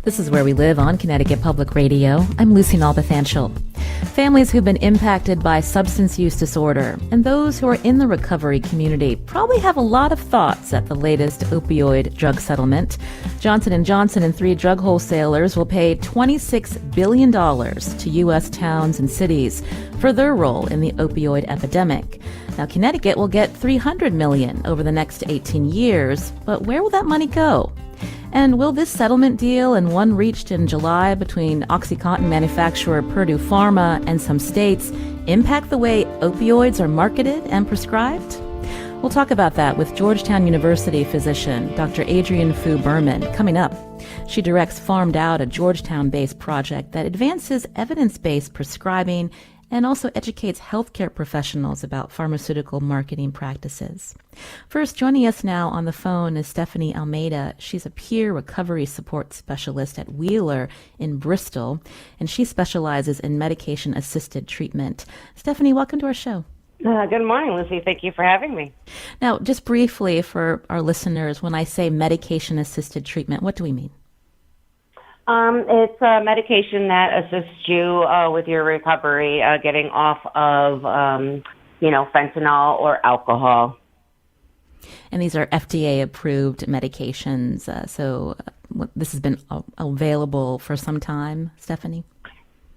This is Where We Live on Connecticut Public Radio. I'm Lucy Nalpathanchel. Families who've been impacted by substance use disorder and those who are in the recovery community probably have a lot of thoughts at the latest opioid drug settlement. Johnson & Johnson and 3 drug wholesalers will pay $26 billion to U.S. towns and cities for their role in the opioid epidemic. Now, Connecticut will get $300 million over the next 18 years, but where will that money go? And will this settlement deal, and one reached in July between OxyContin manufacturer Purdue Pharma and some states, impact the way opioids are marketed and prescribed? We'll talk about that with Georgetown University physician Dr. Adriane Fugh-Berman coming up. She directs PharmedOut, a Georgetown-based project that advances evidence-based prescribing and also educates healthcare professionals about pharmaceutical marketing practices. First, joining us now on the phone is Stephanie Almada. She's a peer recovery support specialist at Wheeler in Bristol, and she specializes in medication-assisted treatment. Stephanie, welcome to our show. Good morning, Lucy. Thank you for having me. Now, just briefly for our listeners, when I say medication-assisted treatment, what do we mean? It's a medication that assists you with your recovery, getting off of, fentanyl or alcohol. And these are FDA-approved medications. So this has been available for some time, Stephanie?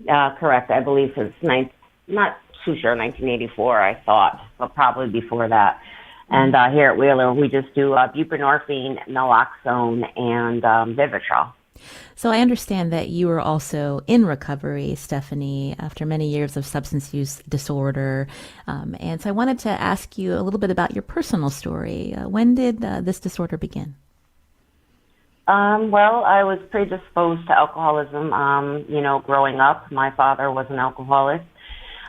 Correct. I believe since not too sure, 1984, I thought, but probably before that. And here at Wheeler, we just do buprenorphine, naloxone, and Vivitrol. So I understand that you were also in recovery, Stephanie, after many years of substance use disorder. And so I wanted to ask you a little bit about your personal story. When did this disorder begin? Well, I was predisposed to alcoholism, growing up. My father was an alcoholic.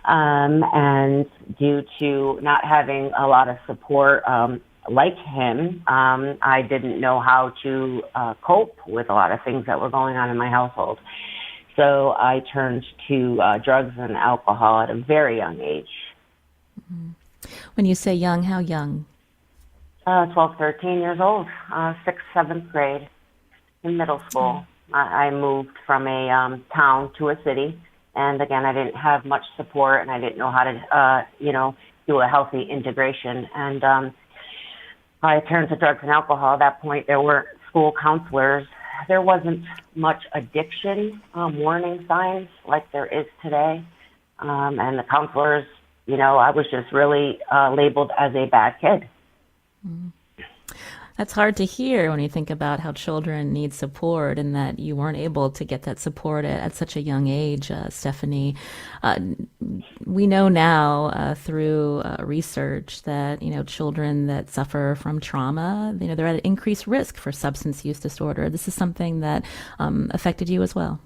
And due to not having a lot of support, like him, I didn't know how to cope with a lot of things that were going on in my household. So I turned to drugs and alcohol at a very young age. Mm-hmm. When you say young, how young? 12, 13 years old, 6th, 7th grade in middle school. I moved from a town to a city. And again, I didn't have much support, and I didn't know how to, do a healthy integration. And I turned to drugs and alcohol. At that point, there were school counselors. There wasn't much addiction warning signs like there is today. And the counselors, I was just really labeled as a bad kid. Mm. That's hard to hear when you think about how children need support and that you weren't able to get that support at such a young age, Stephanie. We know now through research that, children that suffer from trauma, they're at an increased risk for substance use disorder. This is something that affected you as well.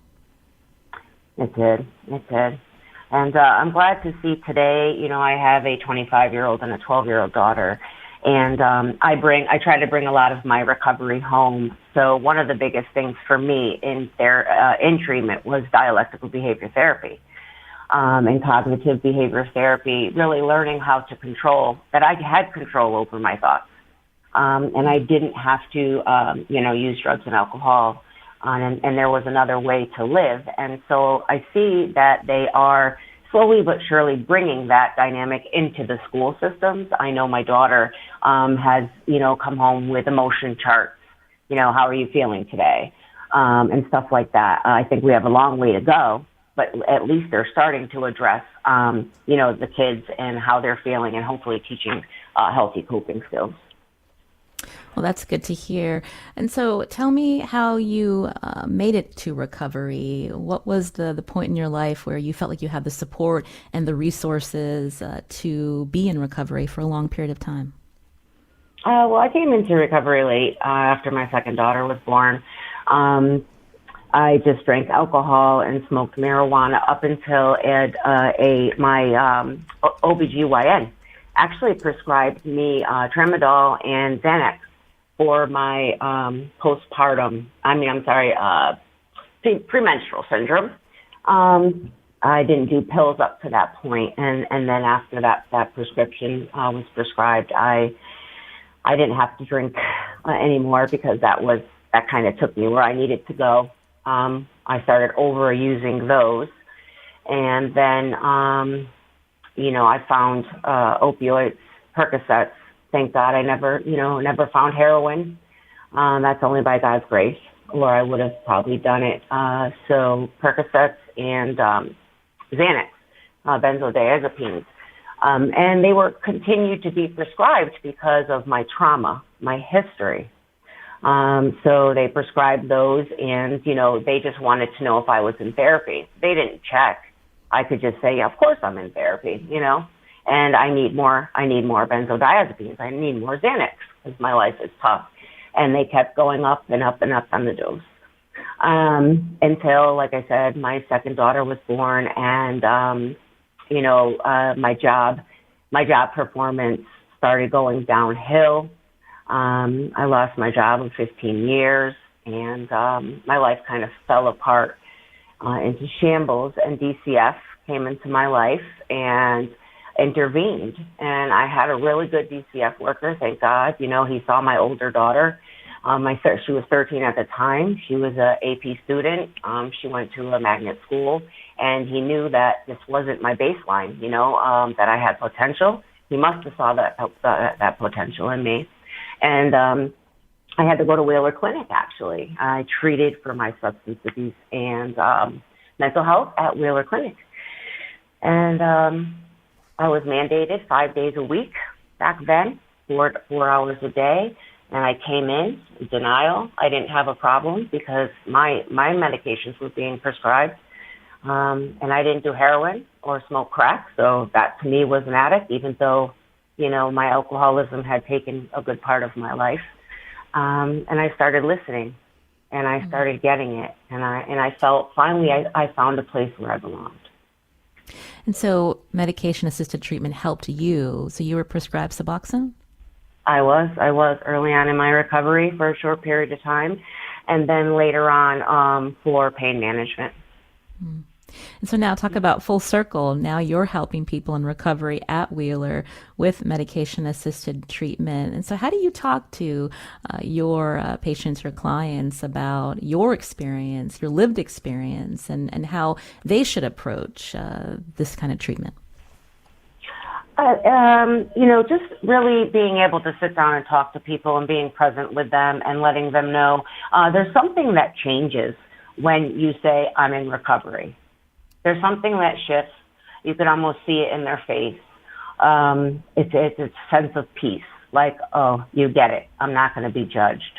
It did. And I'm glad to see today, I have a 25-year-old and a 12-year-old daughter. And I try to bring a lot of my recovery home. So one of the biggest things for me in treatment was dialectical behavior therapy and cognitive behavior therapy, really learning how to control, that I had control over my thoughts. And I didn't have to, use drugs and alcohol. And there was another way to live. And so I see that they are slowly but surely bringing that dynamic into the school systems. I know my daughter has, come home with emotion charts. How are you feeling today? And stuff like that. I think we have a long way to go, but at least they're starting to address, the kids and how they're feeling and hopefully teaching healthy coping skills. Well, that's good to hear. And so tell me how you made it to recovery. What was the point in your life where you felt like you had the support and the resources to be in recovery for a long period of time? Well, I came into recovery late after my second daughter was born. I just drank alcohol and smoked marijuana up until my OBGYN actually prescribed me tramadol and Xanax for my premenstrual syndrome. I didn't do pills up to that point, and then after that prescription was prescribed, I didn't have to drink anymore because that kind of took me where I needed to go. I started overusing those. And then, I found opioids, Percocets. Thank God I never found heroin. That's only by God's grace, or I would have probably done it. So Percocets and Xanax, benzodiazepines. And they were continued to be prescribed because of my trauma, my history. So they prescribed those, and, they just wanted to know if I was in therapy. They didn't check. I could just say, yeah, of course I'm in therapy, and I need more benzodiazepines. I need more Xanax because my life is tough. And they kept going up and up and up on the dose. Until, like I said, my second daughter was born, and, my job performance started going downhill. I lost my job in 15 years, and my life kind of fell apart into shambles, and DCF came into my life and intervened. And I had a really good DCF worker, thank God. He saw my older daughter. She was 13 at the time. She was a AP student. She went to a magnet school, and he knew that this wasn't my baseline, that I had potential. He must have saw that potential in me. And I had to go to Wheeler Clinic, actually. I treated for my substance abuse and mental health at Wheeler Clinic. And I was mandated 5 days a week back then, 4 hours a day. And I came in denial. I didn't have a problem because my medications were being prescribed. And I didn't do heroin or smoke crack. So that to me was an addict, even though, my alcoholism had taken a good part of my life. And I started listening, and I started getting it. And I felt finally I found a place where I belonged. And so medication-assisted treatment helped you. So you were prescribed Suboxone? I was early on in my recovery for a short period of time, and then later on for pain management. And so now talk about full circle. Now you're helping people in recovery at Wheeler with medication-assisted treatment. And so how do you talk to your patients or clients about your experience, your lived experience, and how they should approach this kind of treatment? Just really being able to sit down and talk to people and being present with them and letting them know there's something that changes when you say, I'm in recovery. There's something that shifts. You could almost see it in their face. It's a sense of peace, like, oh, you get it. I'm not going to be judged.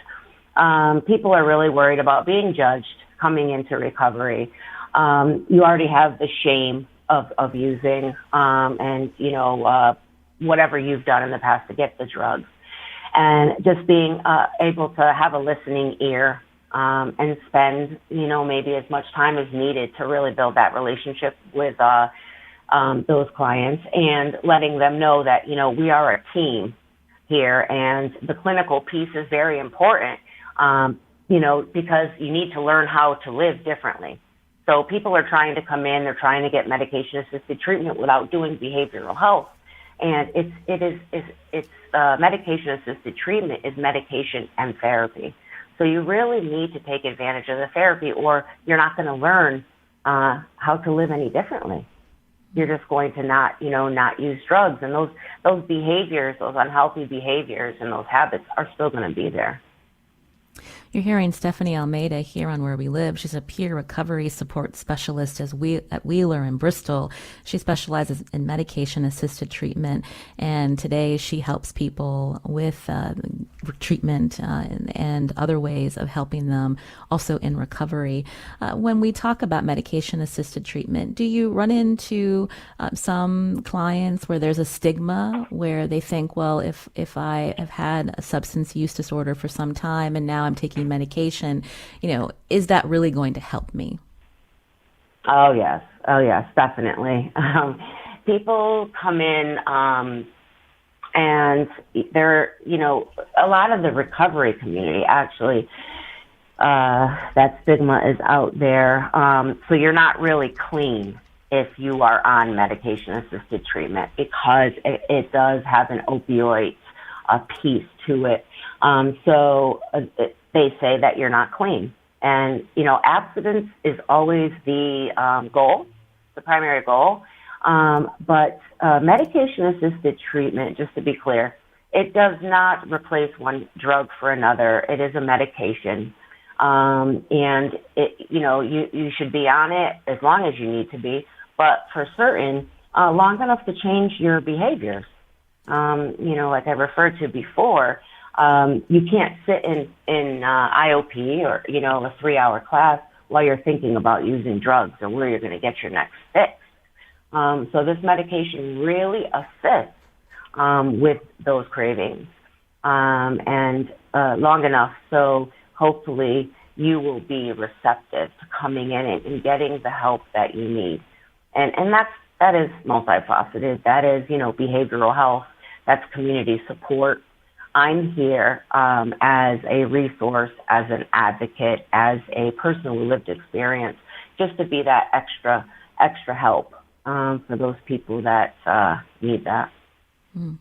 People are really worried about being judged coming into recovery. You already have the shame of using, and, whatever you've done in the past to get the drugs. And just being able to have a listening ear and spend, maybe as much time as needed to really build that relationship with those clients, and letting them know that, we are a team here, and the clinical piece is very important, because you need to learn how to live differently. So people are trying to come in, they're trying to get medication-assisted treatment without doing behavioral health. And it's medication-assisted treatment is medication and therapy. So you really need to take advantage of the therapy, or you're not going to learn how to live any differently. You're just going to not use drugs. And those behaviors, those unhealthy behaviors and those habits are still going to be there. You're hearing Stephanie Almada here on Where We Live. She's a peer recovery support specialist at Wheeler in Bristol. She specializes in medication-assisted treatment, and today she helps people with treatment and other ways of helping them also in recovery. When we talk about medication-assisted treatment, do you run into some clients where there's a stigma where they think, well, if I have had a substance use disorder for some time and now I'm taking medication, is that really going to help me? Oh, yes, definitely. People come in and they're, a lot of the recovery community actually, that stigma is out there. So you're not really clean if you are on medication-assisted treatment, because it does have an opioid piece to it. So they say that you're not clean. And, abstinence is always the goal, the primary goal. But medication-assisted treatment, just to be clear, it does not replace one drug for another. It is a medication. And, you should be on it as long as you need to be, but for certain, long enough to change your behaviors. Like I referred to before, you can't sit in IOP or, a 3-hour class while you're thinking about using drugs or where you're going to get your next fix. So this medication really assists with those cravings and long enough so hopefully you will be receptive to coming in and getting the help that you need. And that is multifaceted. That is, behavioral health. That's community support. I'm here as a resource, as an advocate, as a person with lived experience, just to be that extra help for those people that need that. Mm.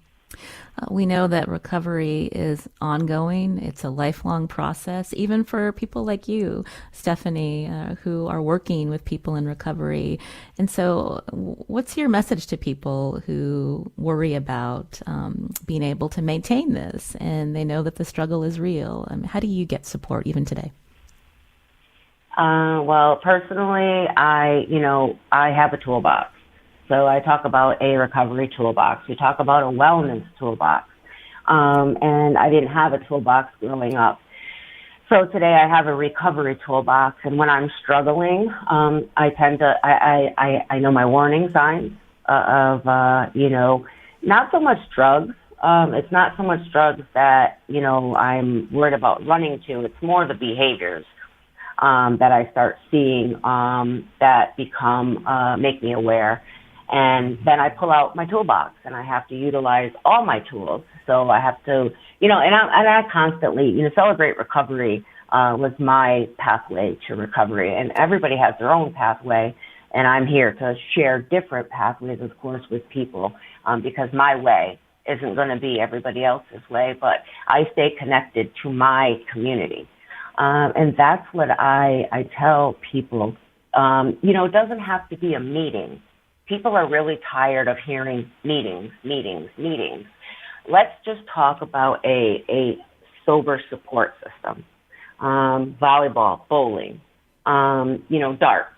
We know that recovery is ongoing. It's a lifelong process, even for people like you, Stephanie, who are working with people in recovery. And so what's your message to people who worry about being able to maintain this and they know that the struggle is real? How do you get support even today? Well, personally, I have a toolbox. So I talk about a recovery toolbox. We talk about a wellness toolbox. And I didn't have a toolbox growing up. So today I have a recovery toolbox. And when I'm struggling, I know my warning signs of, not so much drugs. It's not so much drugs that, I'm worried about running to. It's more the behaviors that I start seeing that make me aware. And then I pull out my toolbox and I have to utilize all my tools. So I have to, and I constantly, Celebrate Recovery was my pathway to recovery. And everybody has their own pathway. And I'm here to share different pathways, of course, with people because my way isn't going to be everybody else's way. But I stay connected to my community. And that's what I tell people. It doesn't have to be a meeting. People are really tired of hearing meetings. Let's just talk about a sober support system. Volleyball, bowling, darts.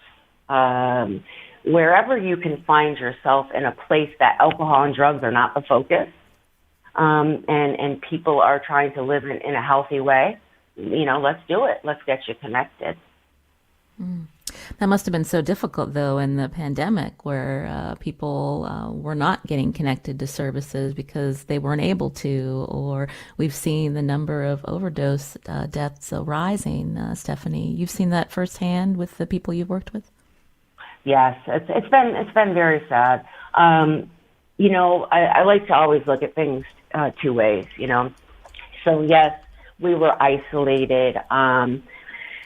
Wherever you can find yourself in a place that alcohol and drugs are not the focus, and people are trying to live in a healthy way, let's do it. Let's get you connected. Mm. That must have been so difficult, though, in the pandemic where people were not getting connected to services because they weren't able to, or we've seen the number of overdose deaths rising. Stephanie, you've seen that firsthand with the people you've worked with? Yes, it's been very sad. I like to always look at things two ways, So, yes, we were isolated.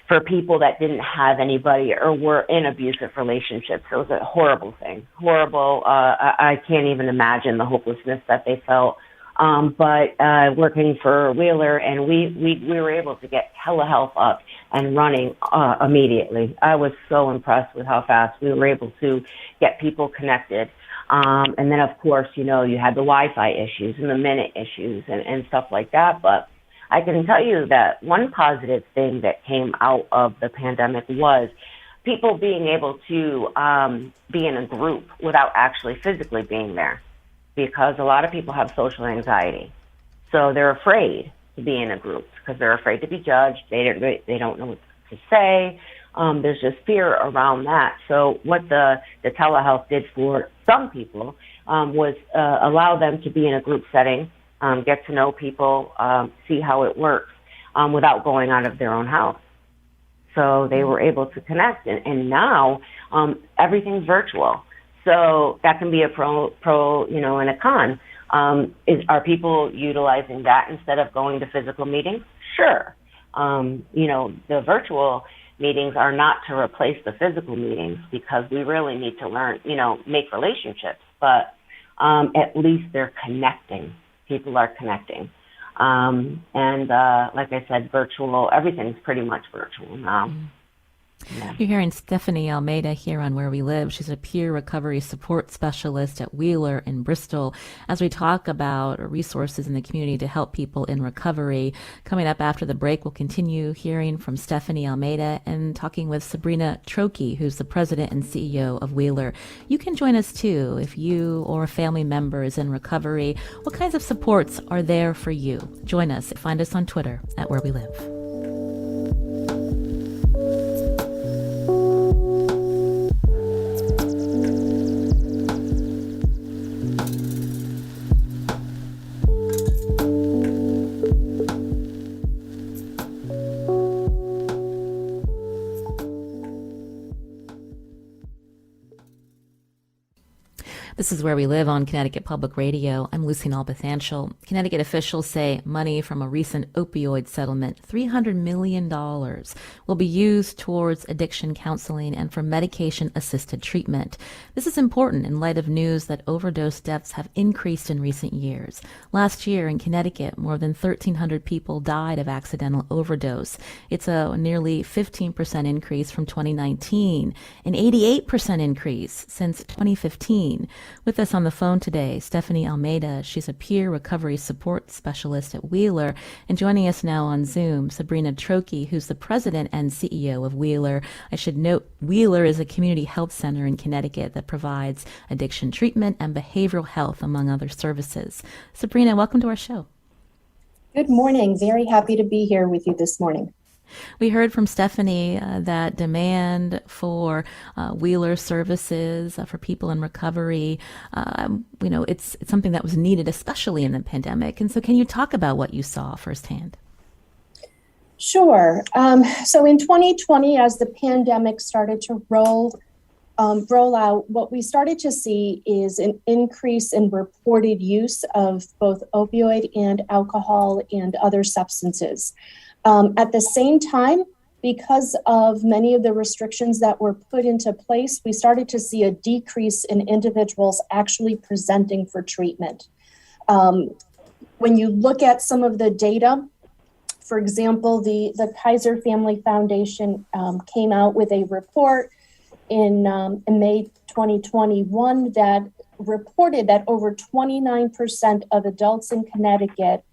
For people that didn't have anybody or were in abusive relationships. It was a horrible thing. Horrible. I can't even imagine the hopelessness that they felt. But working for Wheeler, and we were able to get telehealth up and running immediately. I was so impressed with how fast we were able to get people connected. And then, of course, you had the Wi-Fi issues and the minute issues and stuff like that. But I can tell you that one positive thing that came out of the pandemic was people being able to be in a group without actually physically being there, because a lot of people have social anxiety. So they're afraid to be in a group because they're afraid to be judged. They don't know what to say. There's just fear around that. So what the telehealth did for some people was allow them to be in a group setting, get to know people, see how it works without going out of their own house. So they were able to connect. And now everything's virtual. So that can be a pro, and a con. Are people utilizing that instead of going to physical meetings? Sure. The virtual meetings are not to replace the physical meetings because we really need to learn, make relationships. But at least they're connecting. People are connecting. Like I said, virtual, everything's pretty much virtual now. Yeah. You're hearing Stephanie Almada here on Where We Live. She's a peer recovery support specialist at Wheeler in Bristol as we talk about resources in the community to help people in recovery. Coming up after the break, we'll continue hearing from Stephanie Almada and talking with Sabrina Trocchi, who's the president and CEO of Wheeler. You can join us too if you or a family member is in recovery. What kinds of supports are there for you? Join us. Find us on Twitter at Where We Live. This is Where We Live on Connecticut Public Radio. I'm Lucy Nalpathanchel. Connecticut officials say money from a recent opioid settlement, $300 million, will be used towards addiction counseling and for medication-assisted treatment. This is important in light of news that overdose deaths have increased in recent years. Last year in Connecticut, more than 1,300 people died of accidental overdose. It's a nearly 15% increase from 2019, an 88% increase since 2015. With us on the phone today, Stephanie Almada. She's a peer recovery support specialist at Wheeler. And joining us now on Zoom, Sabrina Trocchi, who's the president and CEO of Wheeler. I should note, Wheeler is a community health center in Connecticut that provides addiction treatment and behavioral health, among other services. Sabrina, welcome to our show. Good morning. Very happy to be here with you this morning. We heard from Stephanie that demand for Wheeler services for people in recovery, it's something that was needed, especially in the pandemic. And so can you talk about what you saw firsthand? Sure. So in 2020, as the pandemic started to roll out, what we started to see is an increase in reported use of both opioid and alcohol and other substances. At the same time, because of many of the restrictions that were put into place, we started to see a decrease in individuals actually presenting for treatment. When you look at some of the data, for example, the Kaiser Family Foundation came out with a report in May 2021 that reported that over 29% of adults in Connecticut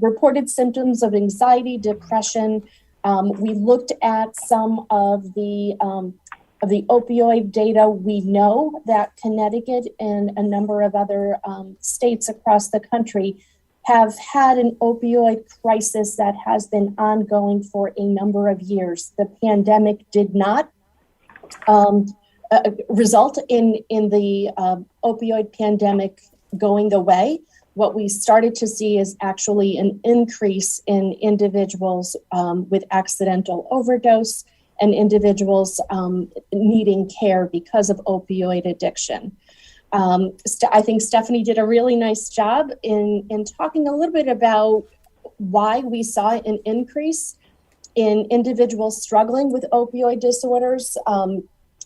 reported symptoms of anxiety, depression. We looked at some of the opioid data. We know that Connecticut and a number of other states across the country have had an opioid crisis that has been ongoing for a number of years. The pandemic did not result in the opioid pandemic going away. What we started to see is actually an increase in individuals with accidental overdose and individuals needing care because of opioid addiction. I think Stephanie did a really nice job in talking a little bit about why we saw an increase in individuals struggling with opioid disorders.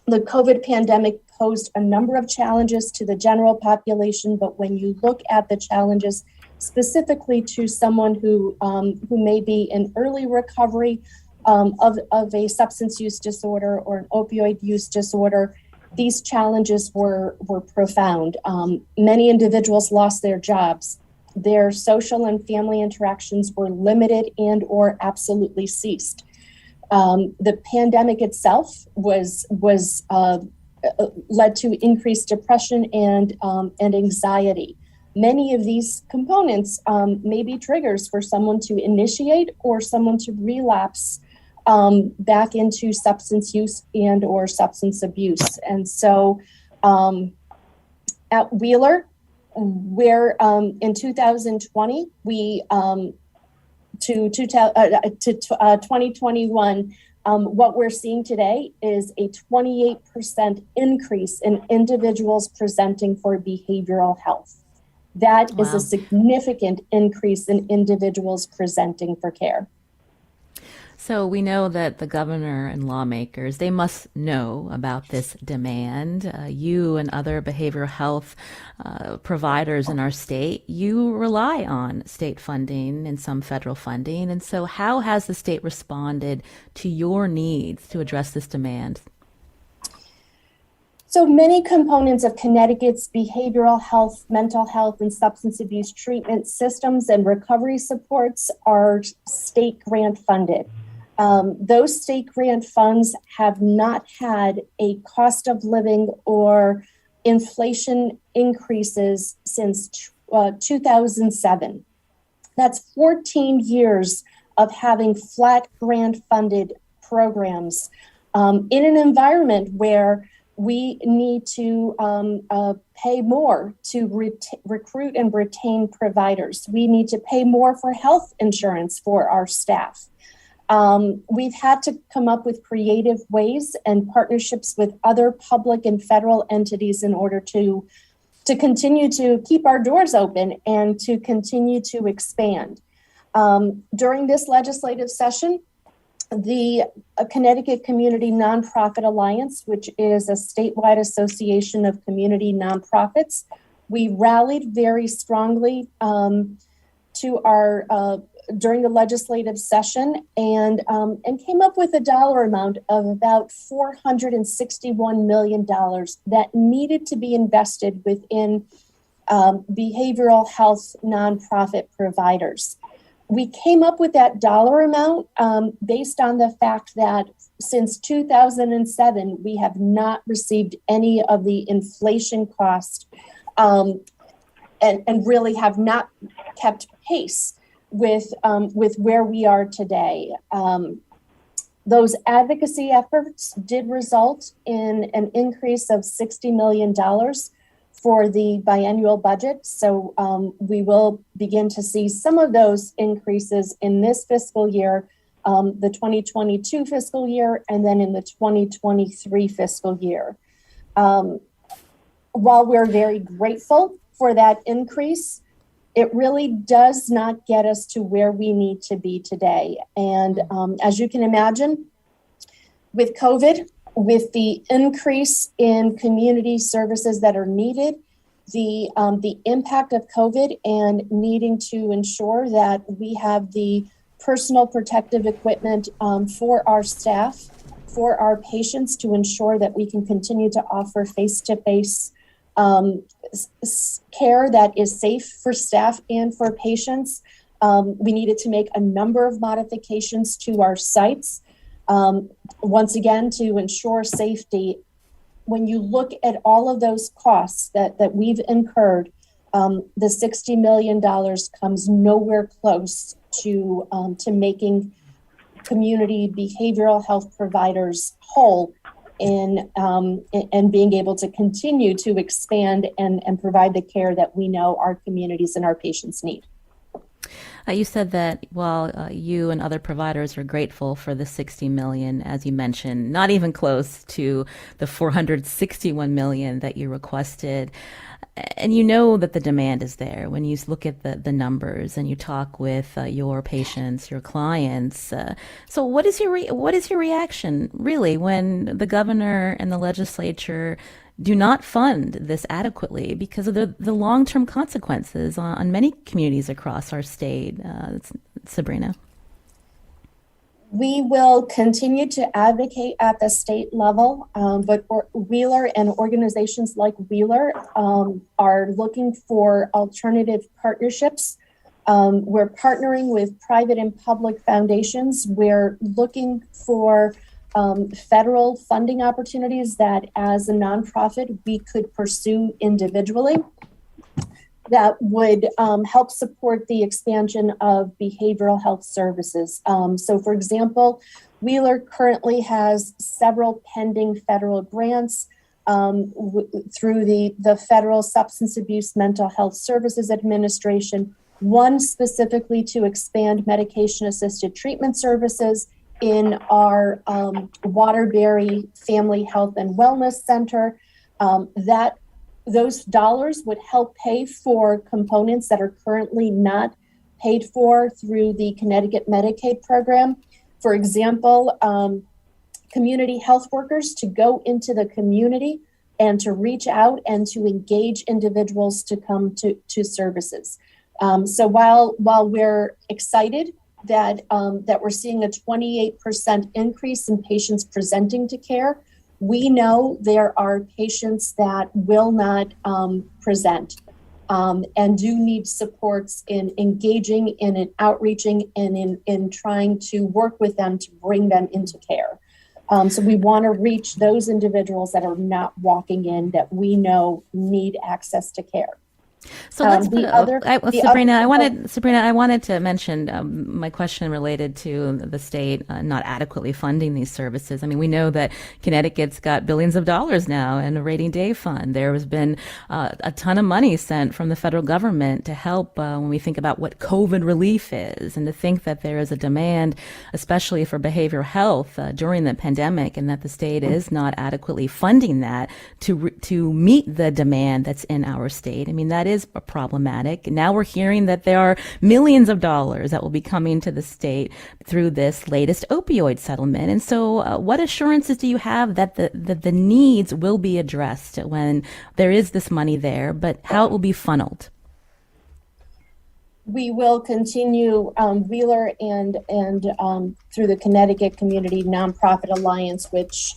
The COVID pandemic posed a number of challenges to the general population, but when you look at the challenges specifically to someone who may be in early recovery of a substance use disorder or an opioid use disorder, these challenges were profound. Many individuals lost their jobs. Their social and family interactions were limited and or absolutely ceased. The pandemic itself was led to increased depression and anxiety. Many of these components may be triggers for someone to initiate or someone to relapse back into substance use and or substance abuse. And so at Wheeler, where in 2020, we to 2021, what we're seeing today is a 28% increase in individuals presenting for behavioral health. That is a significant increase in individuals presenting for care. So we know that the governor and lawmakers, they must know about this demand. You and other behavioral health providers in our state, you rely on state funding and some federal funding. And so how has the state responded to your needs to address this demand? So many components of Connecticut's behavioral health, mental health, and substance abuse treatment systems and recovery supports are state grant funded. Those state grant funds have not had a cost of living or inflation increases since 2007. That's 14 years of having flat grant funded programs in an environment where we need to pay more to recruit and retain providers. We need to pay more for health insurance for our staff. We've had to come up with creative ways and partnerships with other public and federal entities in order to continue to keep our doors open and to continue to expand. During this legislative session, the Connecticut Community Nonprofit Alliance, which is a statewide association of community nonprofits, we rallied very strongly to our during the legislative session and came up with a dollar amount of about $461 million that needed to be invested within behavioral health nonprofit providers. We came up with that dollar amount based on the fact that since 2007, we have not received any of the inflation cost and really have not kept pace with where we are today. Those advocacy efforts did result in an increase of $60 million for the biennial budget. So we will begin to see some of those increases in this fiscal year, the 2022 fiscal year, and then in the 2023 fiscal year. While we're very grateful for that increase, it really does not get us to where we need to be today. And as you can imagine, with COVID, with the increase in community services that are needed, the impact of COVID and needing to ensure that we have the personal protective equipment for our staff, for our patients to ensure that we can continue to offer face-to-face care that is safe for staff and for patients. We needed to make a number of modifications to our sites. Once again, to ensure safety. When you look at all of those costs that we've incurred, the $60 million comes nowhere close to making community behavioral health providers whole in being able to continue to expand and provide the care that we know our communities and our patients need. You said that while you and other providers are grateful for the $60 million, as you mentioned, not even close to the $461 million that you requested. And you know that the demand is there when you look at the numbers and you talk with your patients, your clients. So what is your reaction really when the governor and the legislature do not fund this adequately because of the long-term consequences on many communities across our state? Sabrina. We will continue to advocate at the state level, but Wheeler and organizations like Wheeler are looking for alternative partnerships. We're partnering with private and public foundations. We're looking for federal funding opportunities that as a nonprofit we could pursue individually that would help support the expansion of behavioral health services. So for example, Wheeler currently has several pending federal grants through the Federal Substance Abuse Mental Health Services Administration, one specifically to expand medication-assisted treatment services in our Waterbury Family Health and Wellness Center. Those dollars would help pay for components that are currently not paid for through the Connecticut Medicaid program. For example, community health workers to go into the community and to reach out and to engage individuals to come to services. So while we're excited that we're seeing a 28% increase in patients presenting to care, we know there are patients that will not present and do need supports in engaging in outreaching and in trying to work with them to bring them into care. So we want to reach those individuals that are not walking in that we know need access to care. So let's Sabrina, I wanted to mention my question related to the state not adequately funding these services. I mean, we know that Connecticut's got billions of dollars now in a rainy day fund. There has been a ton of money sent from the federal government to help when we think about what COVID relief is, and to think that there is a demand, especially for behavioral health during the pandemic, and that the state is not adequately funding that to meet the demand that's in our state. I mean, that is problematic. Now we're hearing that there are millions of dollars that will be coming to the state through this latest opioid settlement. And so what assurances do you have that the needs will be addressed when there is this money there, but how it will be funneled? We will continue Wheeler and through the Connecticut Community Nonprofit Alliance, which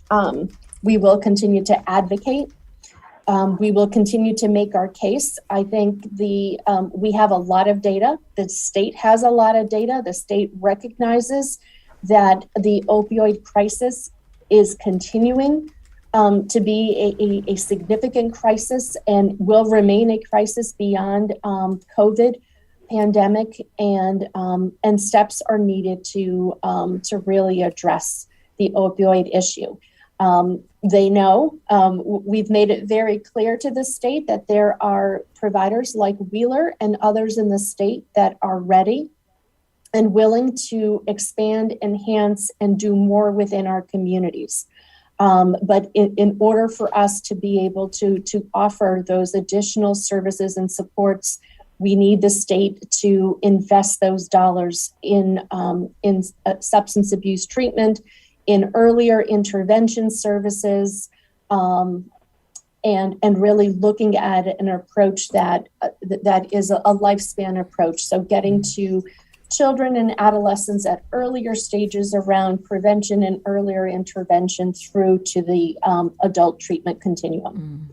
we will continue to advocate. We will continue to make our case. I think we have a lot of data. The state has a lot of data. The state recognizes that the opioid crisis is continuing to be a significant crisis and will remain a crisis beyond COVID pandemic, and steps are needed to really address the opioid issue. They know we've made it very clear to the state that there are providers like Wheeler and others in the state that are ready and willing to expand, enhance, and do more within our communities. But in order for us to be able to offer those additional services and supports, we need the state to invest those dollars in substance abuse treatment, in earlier intervention services, and really looking at an approach that is a lifespan approach. So getting to children and adolescents at earlier stages around prevention and earlier intervention through to the adult treatment continuum.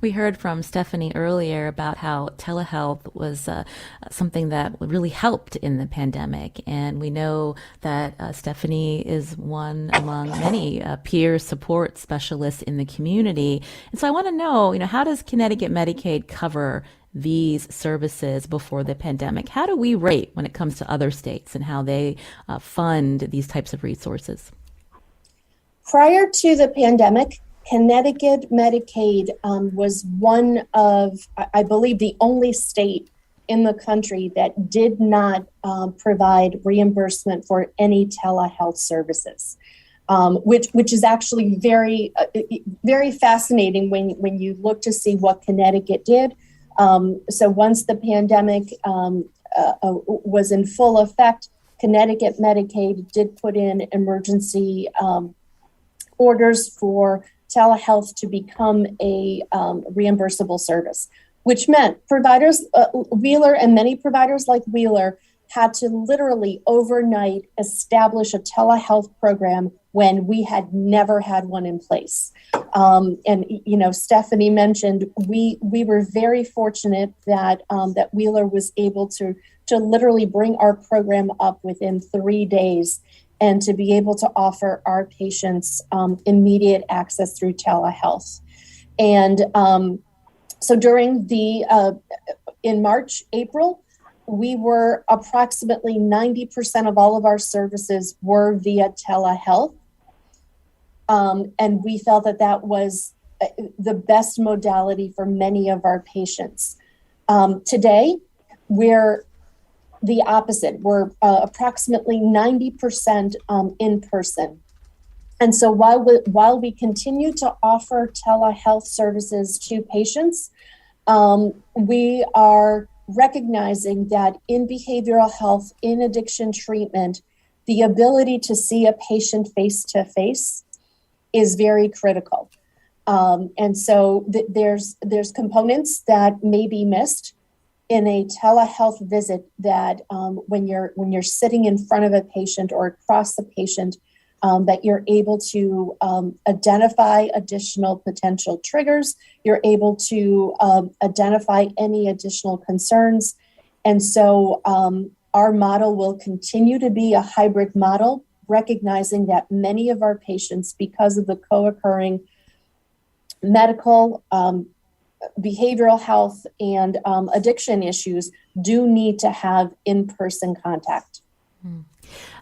We heard from Stephanie earlier about how telehealth was something that really helped in the pandemic. And we know that Stephanie is one among many peer support specialists in the community. And so I want to know, how does Connecticut Medicaid cover these services before the pandemic? How do we rate when it comes to other states and how they fund these types of resources? Prior to the pandemic, Connecticut Medicaid was one of, I believe, the only state in the country that did not provide reimbursement for any telehealth services, which is actually very, very fascinating when you look to see what Connecticut did. So once the pandemic was in full effect, Connecticut Medicaid did put in emergency orders for telehealth to become a reimbursable service, which meant providers, Wheeler and many providers like Wheeler had to literally overnight establish a telehealth program when we had never had one in place. And Stephanie mentioned we were very fortunate that that Wheeler was able to literally bring our program up within 3 days and to be able to offer our patients immediate access through telehealth. And so during in March, April, we were approximately 90% of all of our services were via telehealth. And we felt that was the best modality for many of our patients. Today, we're the opposite. We're approximately 90% in person. And so while we continue to offer telehealth services to patients, we are recognizing that in behavioral health, in addiction treatment, the ability to see a patient face to face is very critical. And so there's components that may be missed in a telehealth visit that when you're sitting in front of a patient or across the patient, that you're able to identify additional potential triggers, you're able to identify any additional concerns. And so our model will continue to be a hybrid model, recognizing that many of our patients, because of the co-occurring medical, behavioral health, and addiction issues, do need to have in-person contact.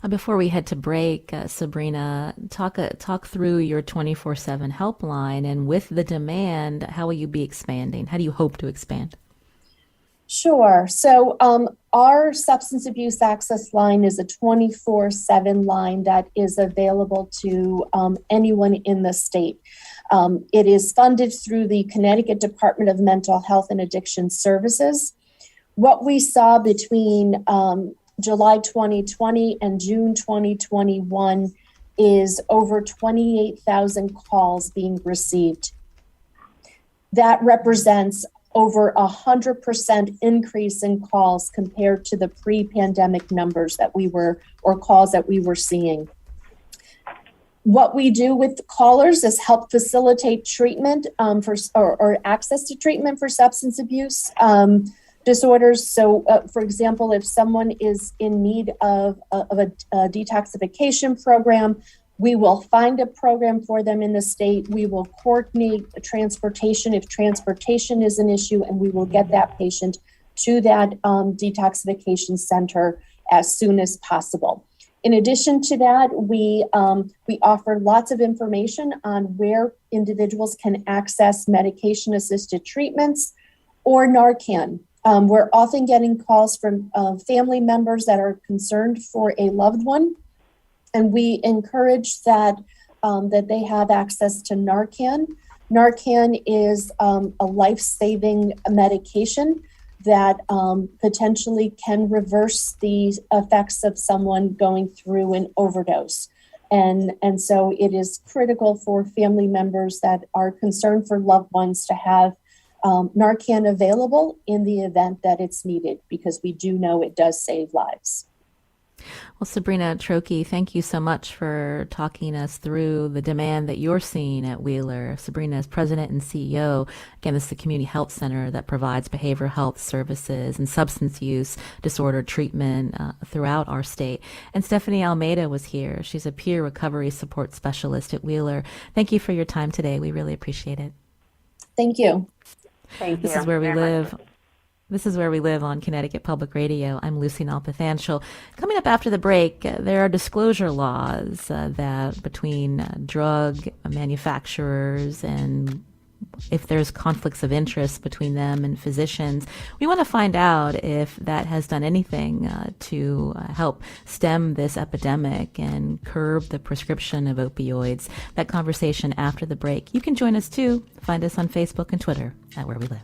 Before we head to break, Sabrina, talk through your 24/7 helpline, and with the demand, how will you be expanding? How do you hope to expand? Sure. So our substance abuse access line is a 24/7 line that is available to anyone in the state. It is funded through the Connecticut Department of Mental Health and Addiction Services. What we saw between July 2020 and June 2021 is over 28,000 calls being received. That represents over 100% increase in calls compared to the pre-pandemic numbers calls that we were seeing. What we do with callers is help facilitate treatment or access to treatment for substance abuse disorders. So, for example, if someone is in need of a detoxification program, we will find a program for them in the state. We will coordinate transportation if transportation is an issue, and we will get that patient to that detoxification center as soon as possible. In addition to that, we offer lots of information on where individuals can access medication-assisted treatments or Narcan. We're often getting calls from family members that are concerned for a loved one, and we encourage that they have access to Narcan. Narcan is a life-saving medication that potentially can reverse the effects of someone going through an overdose. And so it is critical for family members that are concerned for loved ones to have Narcan available in the event that it's needed, because we do know it does save lives. Well, Sabrina Trocchi, thank you so much for talking us through the demand that you're seeing at Wheeler. Sabrina is president and CEO. Again, this is the community health center that provides behavioral health services and substance use disorder treatment throughout our state. And Stephanie Almada was here. She's a peer recovery support specialist at Wheeler. Thank you for your time today. We really appreciate it. Thank you. Thank you. This is Where We Live. This is Where We Live on Connecticut Public Radio. I'm Lucy Nalpathanchel. Coming up after the break, there are disclosure laws that between drug manufacturers, and if there's conflicts of interest between them and physicians. We want to find out if that has done anything to help stem this epidemic and curb the prescription of opioids. That conversation after the break. You can join us too. Find us on Facebook and Twitter at Where We Live.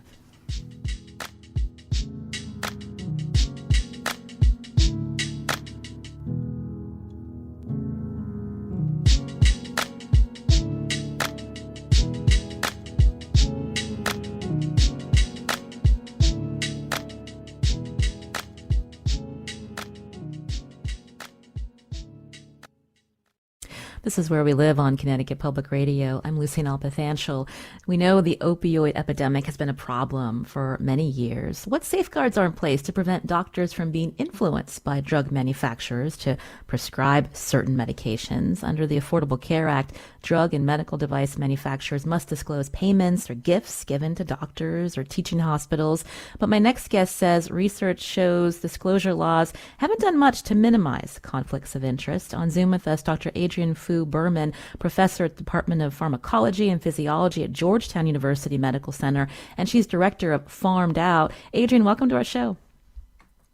This is Where We Live on Connecticut Public Radio. I'm Lucy Nalpathanchel. We know the opioid epidemic has been a problem for many years. What safeguards are in place to prevent doctors from being influenced by drug manufacturers to prescribe certain medications? Under the Affordable Care Act, drug and medical device manufacturers must disclose payments or gifts given to doctors or teaching hospitals. But my next guest says research shows disclosure laws haven't done much to minimize conflicts of interest. On Zoom with us, Dr. Adriane Fugh-Berman, professor at the Department of Pharmacology and Physiology at Georgetown University Medical Center, and she's director of PharmedOut. Adriane, welcome to our show.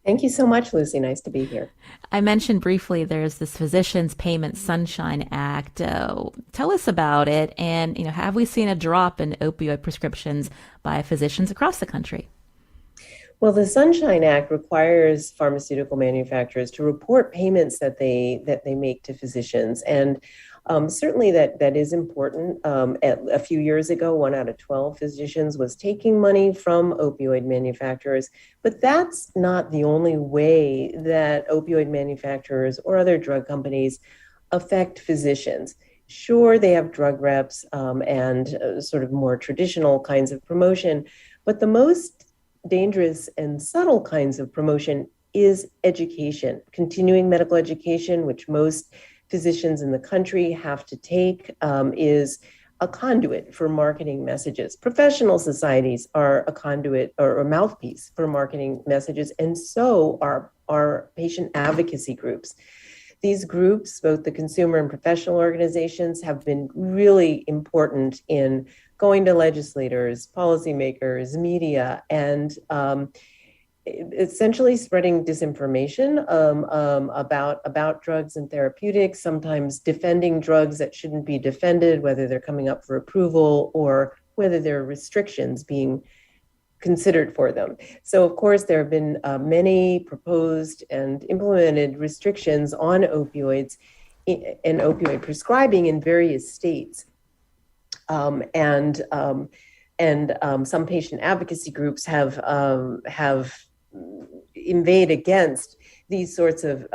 Thank you so much, Lucy. Nice to be here. I mentioned briefly there's this Physicians Payment Sunshine Act. Tell us about it, and have we seen a drop in opioid prescriptions by physicians across the country? Well, the Sunshine Act requires pharmaceutical manufacturers to report payments that they make to physicians, and certainly that is important. A few years ago, 1 out of 12 physicians was taking money from opioid manufacturers, but that's not the only way that opioid manufacturers or other drug companies affect physicians. Sure, they have drug reps and sort of more traditional kinds of promotion, but the most dangerous and subtle kinds of promotion is education, continuing medical education, which most physicians in the country have to take, is a conduit for marketing messages. Professional societies are a conduit or a mouthpiece for marketing messages, and so are patient advocacy groups. These groups, both the consumer and professional organizations, have been really important in going to legislators, policymakers, media, and essentially spreading disinformation about drugs and therapeutics, sometimes defending drugs that shouldn't be defended, whether they're coming up for approval or whether there are restrictions being considered for them. So, of course, there have been many proposed and implemented restrictions on opioids and opioid prescribing in various states. And some patient advocacy groups have inveighed against these sorts of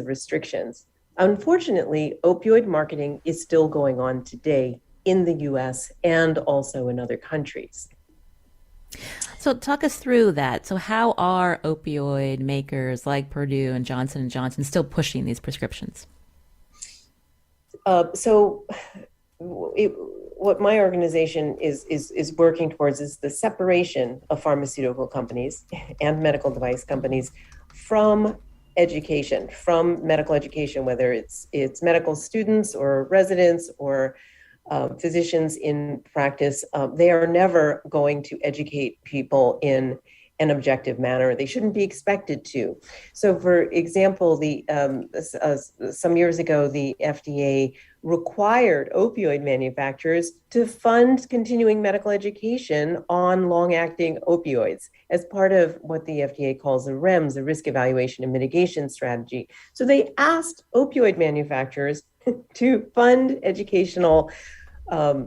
restrictions. Unfortunately, opioid marketing is still going on today in the U.S. and also in other countries. So talk us through that. So how are opioid makers like Purdue and Johnson & Johnson still pushing these prescriptions? What my organization is working towards is the separation of pharmaceutical companies and medical device companies from education, from medical education, whether it's medical students or residents or physicians in practice. They are never going to educate people in an objective manner. They shouldn't be expected to. So, for example, some years ago, the FDA required opioid manufacturers to fund continuing medical education on long-acting opioids as part of what the FDA calls a REMS, a risk evaluation and mitigation strategy. So they asked opioid manufacturers to fund educational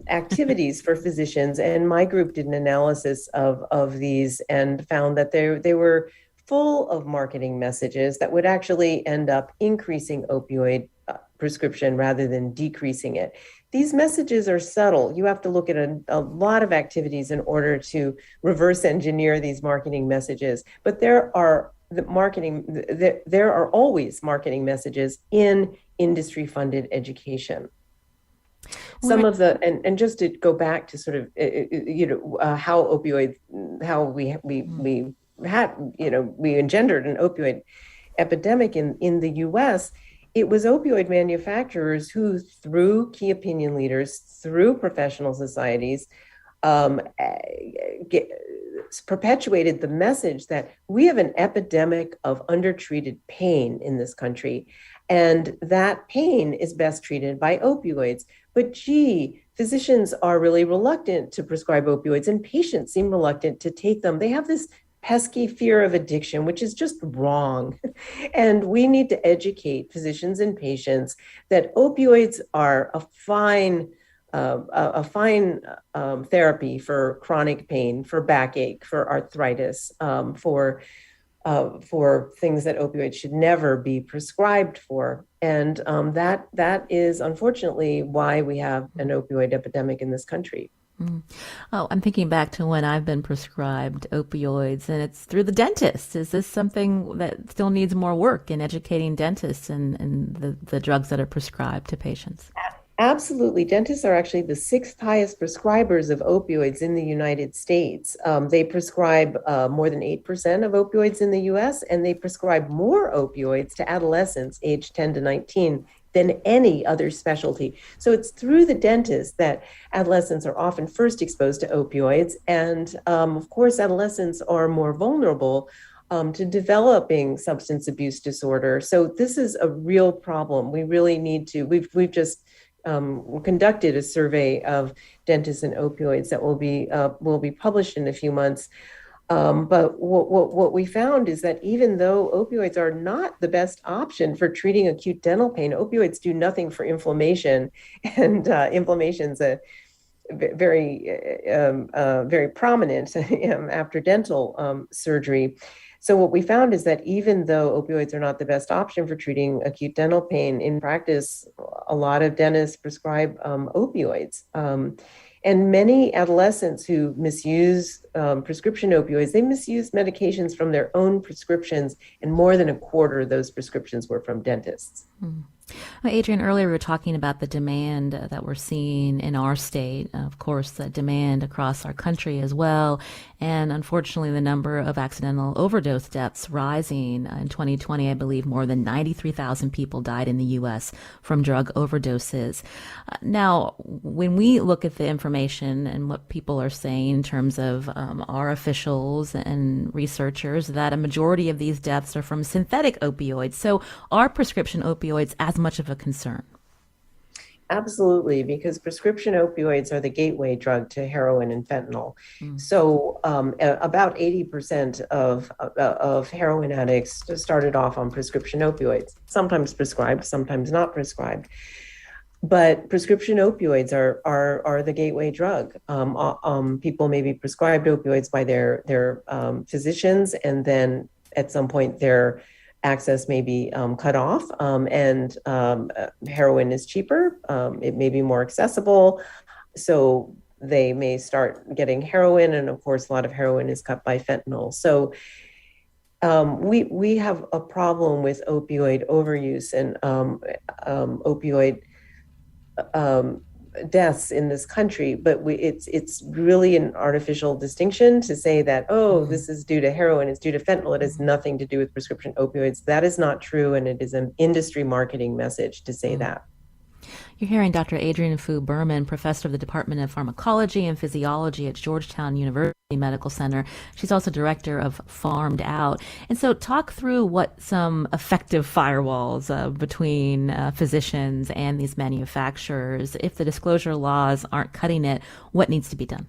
activities for physicians, and my group did an analysis of these and found that they were full of marketing messages that would actually end up increasing opioid prescription rather than decreasing it. These messages are subtle. You have to look at a lot of activities in order to reverse engineer these marketing messages. But there are always marketing messages in industry-funded education. Some of the and just to go back to sort of how we engendered an opioid epidemic in the U.S. It was opioid manufacturers who, through key opinion leaders, through professional societies, perpetuated the message that we have an epidemic of undertreated pain in this country, and that pain is best treated by opioids. But physicians are really reluctant to prescribe opioids, and patients seem reluctant to take them. They have this pesky fear of addiction, which is just wrong. And we need to educate physicians and patients that opioids are a fine therapy for chronic pain, for backache, for arthritis, for things that opioids should never be prescribed for. And that is unfortunately why we have an opioid epidemic in this country. Oh, I'm thinking back to when I've been prescribed opioids, and it's through the dentist. Is this something that still needs more work in educating dentists and the drugs that are prescribed to patients? Absolutely. Dentists are actually the 6th highest prescribers of opioids in the United States. They prescribe more than 8% of opioids in the US, and they prescribe more opioids to adolescents aged 10 to 19 than any other specialty. So it's through the dentist that adolescents are often first exposed to opioids. And of course, adolescents are more vulnerable to developing substance abuse disorder. So this is a real problem. We really need to, we've just conducted a survey of dentists and opioids that will be published in a few months. But what we found is that even though opioids are not the best option for treating acute dental pain, opioids do nothing for inflammation, and inflammation's a very prominent after dental surgery. So what we found is that even though opioids are not the best option for treating acute dental pain, in practice, a lot of dentists prescribe opioids. And many adolescents who misuse prescription opioids, they misuse medications from their own prescriptions, and more than a quarter of those prescriptions were from dentists. Mm. Well, Adriane, earlier we were talking about the demand that we're seeing in our state, of course, the demand across our country as well. And unfortunately, the number of accidental overdose deaths rising. In 2020, I believe more than 93,000 people died in the U.S. from drug overdoses. Now, when we look at the information and what people are saying in terms of our officials and researchers, that a majority of these deaths are from synthetic opioids. So are prescription opioids as much of a concern? Absolutely, because prescription opioids are the gateway drug to heroin and fentanyl. So about 80% of heroin addicts started off on prescription opioids, sometimes prescribed, sometimes not prescribed. But prescription opioids are the gateway drug. People may be prescribed opioids by their physicians, and then at some point their access may be cut off, and heroin is cheaper. It may be more accessible. So they may start getting heroin, and of course, a lot of heroin is cut by fentanyl. So we have a problem with opioid overuse and opioid deaths in this country, but it's really an artificial distinction to say that, this is due to heroin, it's due to fentanyl. It has nothing to do with prescription opioids. That is not true, and it is an industry marketing message to say that. You're hearing Dr. Adriane Fugh-Berman, professor of the Department of Pharmacology and Physiology at Georgetown University Medical Center. She's also director of PharmedOut. And so talk through what some effective firewalls between physicians and these manufacturers. If the disclosure laws aren't cutting it, what needs to be done?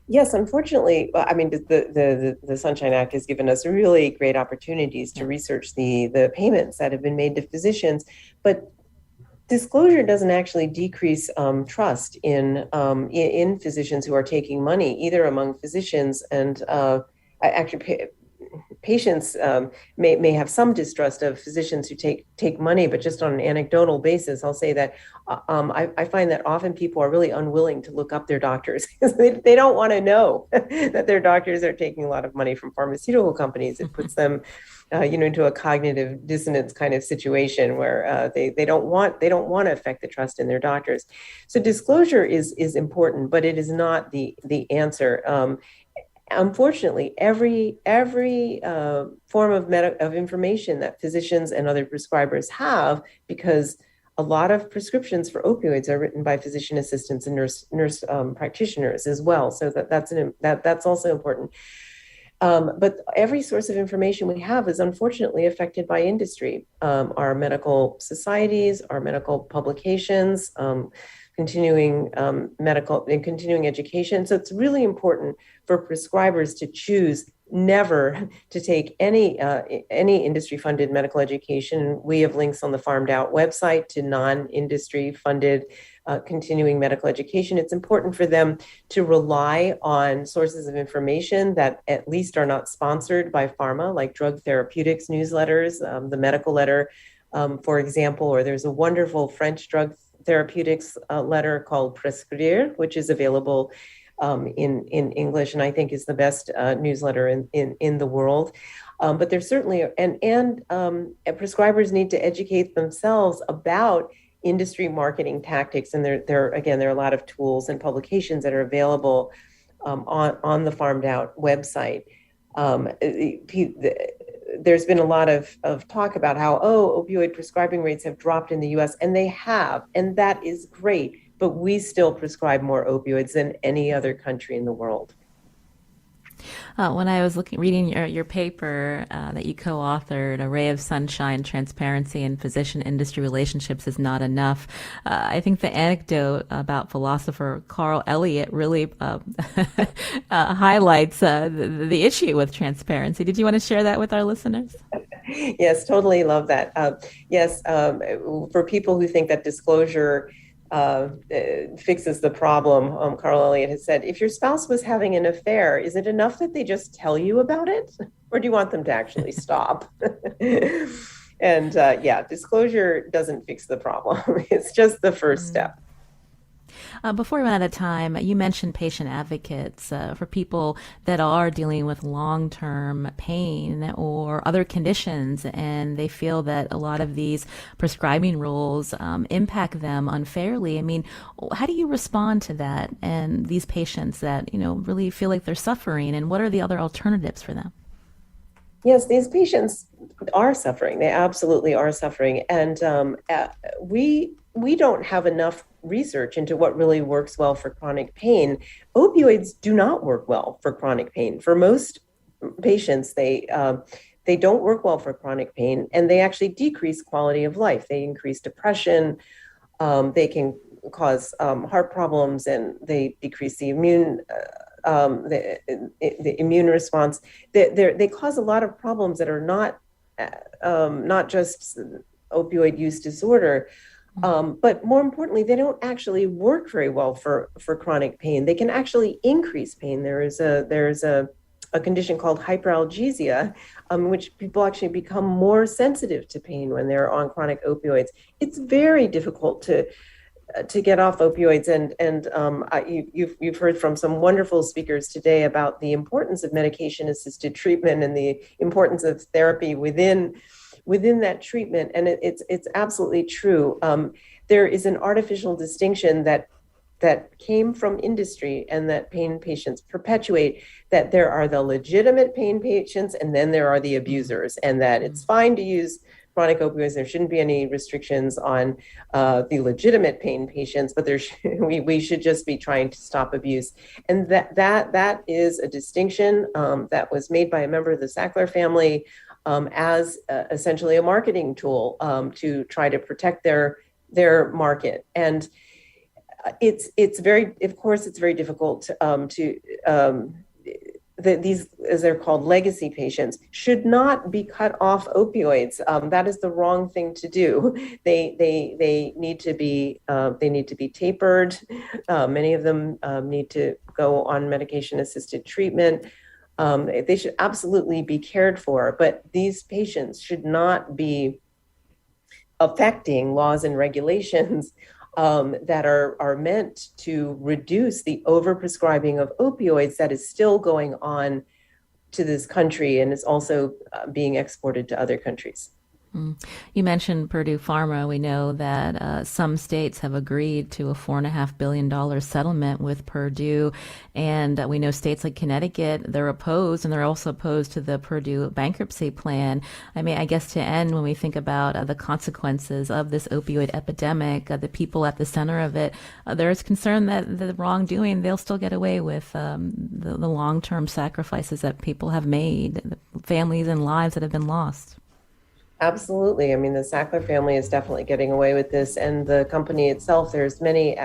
Yes, unfortunately, I mean, the Sunshine Act has given us really great opportunities to research the payments that have been made to physicians, but disclosure doesn't actually decrease trust in physicians who are taking money, either among physicians and patients may have some distrust of physicians who take money, but just on an anecdotal basis, I'll say that I find that often people are really unwilling to look up their doctors because they don't want to know that their doctors are taking a lot of money from pharmaceutical companies. It puts them into a cognitive dissonance kind of situation where they don't want to affect the trust in their doctors. So disclosure is important, but it is not the answer. Unfortunately, every form of information that physicians and other prescribers have, because a lot of prescriptions for opioids are written by physician assistants and nurse practitioners as well. So that's also important. But every source of information we have is unfortunately affected by industry. Our medical societies, our medical publications, continuing medical and continuing education. So it's really important for prescribers to choose never to take any industry-funded medical education. We have links on the PharmedOut website to non-industry funded continuing medical education. It's important for them to rely on sources of information that at least are not sponsored by pharma, like drug therapeutics newsletters, the medical letter, for example, or there's a wonderful French drug therapeutics letter called Prescrire, which is available in English, and I think is the best newsletter in the world. But there's certainly, and prescribers need to educate themselves about industry marketing tactics, and there are a lot of tools and publications that are available on the PharmedOut website. There's been a lot of talk about how opioid prescribing rates have dropped in the U.S., and they have, and that is great. But we still prescribe more opioids than any other country in the world. When I was reading your paper that you co-authored, "A Ray of Sunshine: Transparency in Physician Industry Relationships is Not Enough," I think the anecdote about philosopher Carl Elliott really highlights the issue with transparency. Did you want to share that with our listeners? Yes, totally love that. Yes, for people who think that disclosure fixes the problem, Carl Elliott has said, if your spouse was having an affair, is it enough that they just tell you about it? Or do you want them to actually stop? And disclosure doesn't fix the problem. It's just the first step. Before we run out of time, you mentioned patient advocates for people that are dealing with long-term pain or other conditions, and they feel that a lot of these prescribing rules impact them unfairly. I mean, how do you respond to that and these patients that, really feel like they're suffering, and what are the other alternatives for them? Yes, these patients are suffering. They absolutely are suffering. And we don't have enough research into what really works well for chronic pain. Opioids do not work well for chronic pain. For most patients, they don't work well for chronic pain, and they actually decrease quality of life. They increase depression. They can cause heart problems, and they decrease the immune response. They cause a lot of problems that are not just opioid use disorder, but more importantly, they don't actually work very well for chronic pain. They can actually increase pain. There's a condition called hyperalgesia, in which people actually become more sensitive to pain when they're on chronic opioids. It's very difficult to get off opioids, and you've heard from some wonderful speakers today about the importance of medication-assisted treatment and the importance of therapy within that treatment, and it's absolutely true. There is an artificial distinction that came from industry and that pain patients perpetuate, that there are the legitimate pain patients and then there are the abusers, and that it's fine to use chronic opioids. There shouldn't be any restrictions on the legitimate pain patients, but we should just be trying to stop abuse. And that is a distinction that was made by a member of the Sackler family as essentially a marketing tool to try to protect their market. And it's very difficult these, as they're called, legacy patients, should not be cut off opioids. That is the wrong thing to do. They need to be tapered. Many of them need to go on medication-assisted treatment. They should absolutely be cared for, but these patients should not be affecting laws and regulations that are meant to reduce the overprescribing of opioids that is still going on to this country and is also being exported to other countries. You mentioned Purdue Pharma. We know that some states have agreed to a $4.5 billion settlement with Purdue. And we know states like Connecticut, they're opposed, and they're also opposed to the Purdue bankruptcy plan. I mean, I guess to end, when we think about the consequences of this opioid epidemic, the people at the center of it, there is concern that the wrongdoing, they'll still get away with the long-term sacrifices that people have made, the families and lives that have been lost. Absolutely. I mean, the Sackler family is definitely getting away with this, and the company itself, there's many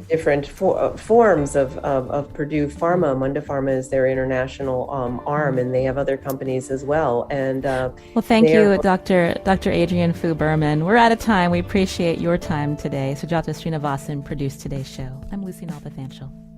different forms of Purdue Pharma. Munda Pharma is their international arm, and they have other companies as well. And well, thank you, Dr. Adriane Fugh-Berman. We're out of time. We appreciate your time today. Sujata Srinivasan produced today's show. I'm Lucy Nalpathanchel.